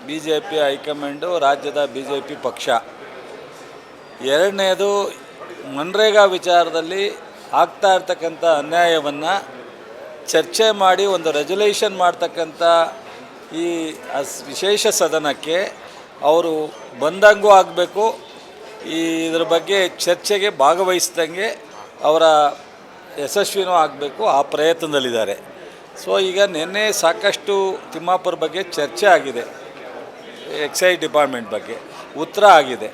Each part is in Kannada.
ಬಿ ಜೆ ಪಿ ಹೈಕಮಾಂಡು, ರಾಜ್ಯದ ಬಿ ಜೆ ಪಿ ಪಕ್ಷ. ಎರಡನೇದು, ಮನ್ರೇಗಾ ವಿಚಾರದಲ್ಲಿ ಆಗ್ತಾ ಇರ್ತಕ್ಕಂಥ ಅನ್ಯಾಯವನ್ನು ಚರ್ಚೆ ಮಾಡಿ ಒಂದು ರೆಸಲ್ಯೂಷನ್ ಮಾಡ್ತಕ್ಕಂಥ ಈ ವಿಶೇಷ ಸದನಕ್ಕೆ ಅವರು ಬಂದಂಗೂ ಆಗಬೇಕು, ಇದ್ರ ಬಗ್ಗೆ ಚರ್ಚೆಗೆ ಭಾಗವಹಿಸ್ದಂಗೆ ಅವರ ಯಶಸ್ವಿನೂ ಆಗಬೇಕು, ಆ ಪ್ರಯತ್ನದಲ್ಲಿದ್ದಾರೆ. ಸೊ ಈಗ ನಿನ್ನೆ ಸಾಕಷ್ಟು ತಿಮ್ಮಾಪುರ ಬಗ್ಗೆ ಚರ್ಚೆ ಆಗಿದೆ, ಎಕ್ಸೈಸ್ ಡಿಪಾರ್ಟ್ಮೆಂಟ್ ಬಗ್ಗೆ ಉತ್ತರ ಆಗಿದೆ.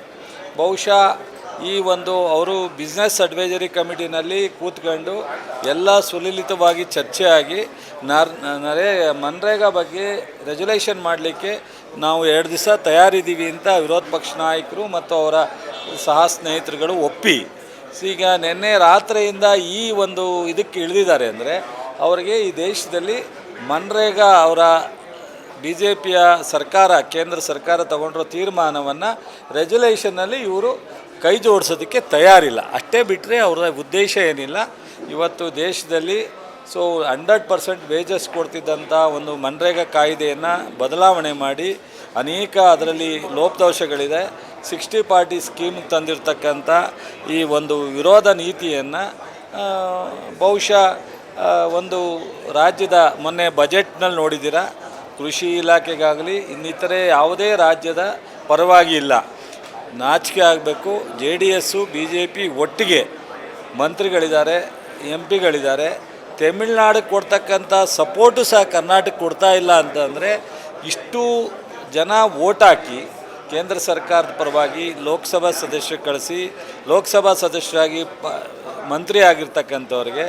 ಬಹುಶಃ ಈ ಒಂದು ಅವರು ಬಿಸ್ನೆಸ್ ಅಡ್ವೈಸರಿ ಕಮಿಟಿನಲ್ಲಿ ಕೂತ್ಕೊಂಡು ಎಲ್ಲ ಸುಲಲಿತವಾಗಿ ಚರ್ಚೆ ಆಗಿ ಮನ್ರೇಗಾ ಬಗ್ಗೆ ರೆಸಲ್ಯೂಷನ್ ಮಾಡಲಿಕ್ಕೆ ನಾವು 2 ದಿವಸ ತಯಾರಿದ್ದೀವಿ ಅಂತ ವಿರೋಧ ಪಕ್ಷ ನಾಯಕರು ಮತ್ತು ಅವರ ಸಹ ಸ್ನೇಹಿತರುಗಳು ಒಪ್ಪಿ, ಈಗ ನಿನ್ನೆ ರಾತ್ರಿಯಿಂದ ಈ ಒಂದು ಇದಕ್ಕೆ ಇಳಿದಿದ್ದಾರೆ. ಅಂದರೆ ಅವರಿಗೆ ಈ ದೇಶದಲ್ಲಿ ಮನ್ರೇಗಾ ಅವರ ಬಿ ಜೆ ಪಿಯ ಸರ್ಕಾರ, ಕೇಂದ್ರ ಸರ್ಕಾರ ತಗೊಂಡಿರೋ ತೀರ್ಮಾನವನ್ನು ರೆಸಲ್ಯೂಷನ್ನಲ್ಲಿ ಇವರು ಕೈ ಜೋಡಿಸೋದಕ್ಕೆ ತಯಾರಿಲ್ಲ. ಅಷ್ಟೇ ಬಿಟ್ಟರೆ ಅವರ ಉದ್ದೇಶ ಏನಿಲ್ಲ. ಇವತ್ತು ದೇಶದಲ್ಲಿ 100% ವೇಜಸ್ ಕೊಡ್ತಿದ್ದಂಥ ಒಂದು ಮನ್ರೇಗಾ ಕಾಯ್ದೆಯನ್ನು ಬದಲಾವಣೆ ಮಾಡಿ ಅನೇಕ ಅದರಲ್ಲಿ ಲೋಪದೋಷಗಳಿದೆ. 60 ಪಾರ್ಟಿ ಸ್ಕೀಮ್ ತಂದಿರತಕ್ಕಂಥ ಈ ಒಂದು ವಿರೋಧ ನೀತಿಯನ್ನು ಬಹುಶಃ ಒಂದು ರಾಜ್ಯದ ಮೊನ್ನೆ ಬಜೆಟ್ನಲ್ಲಿ ನೋಡಿದ್ದೀರಾ, ಕೃಷಿ ಇಲಾಖೆಗಾಗಲಿ ಇನ್ನಿತರೆ ಯಾವುದೇ ರಾಜ್ಯದ ಪರವಾಗಿ ಇಲ್ಲ. ನಾಚಿಕೆ ಆಗಬೇಕು. JDS ಬಿ ಜೆ ಪಿ ಒಟ್ಟಿಗೆ ಮಂತ್ರಿಗಳಿದ್ದಾರೆ, MP ಗಳಿದ್ದಾರೆ. ತಮಿಳ್ನಾಡಿಗೆ ಕೊಡ್ತಕ್ಕಂಥ ಸಪೋರ್ಟು ಸಹ ಕರ್ನಾಟಕಕ್ಕೆ ಕೊಡ್ತಾ ಇಲ್ಲ ಅಂತಂದರೆ, ಇಷ್ಟು ಜನ ವೋಟ್ ಹಾಕಿ ಕೇಂದ್ರ ಸರ್ಕಾರದ ಪರವಾಗಿ ಲೋಕಸಭಾ ಸದಸ್ಯರು ಕಳಿಸಿ ಲೋಕಸಭಾ ಸದಸ್ಯರಾಗಿ ಮಂತ್ರಿ ಆಗಿರ್ತಕ್ಕಂಥವ್ರಿಗೆ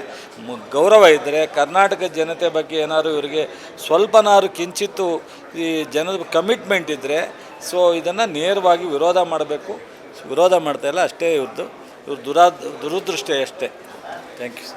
ಗೌರವ ಇದ್ದರೆ, ಕರ್ನಾಟಕದ ಜನತೆ ಬಗ್ಗೆ ಏನಾದ್ರು ಇವರಿಗೆ ಸ್ವಲ್ಪನಾದ್ರು ಕಿಂಚಿತ್ತು ಈ ಜನದ ಕಮಿಟ್ಮೆಂಟ್ ಇದ್ದರೆ, ಇದನ್ನು ನೇರವಾಗಿ ವಿರೋಧ ಮಾಡಬೇಕು. ವಿರೋಧ ಮಾಡ್ತಾಯಿಲ್ಲ, ಅಷ್ಟೇ ಇವ್ರ ದುರದೃಷ್ಟ ಅಷ್ಟೇ. Thank you.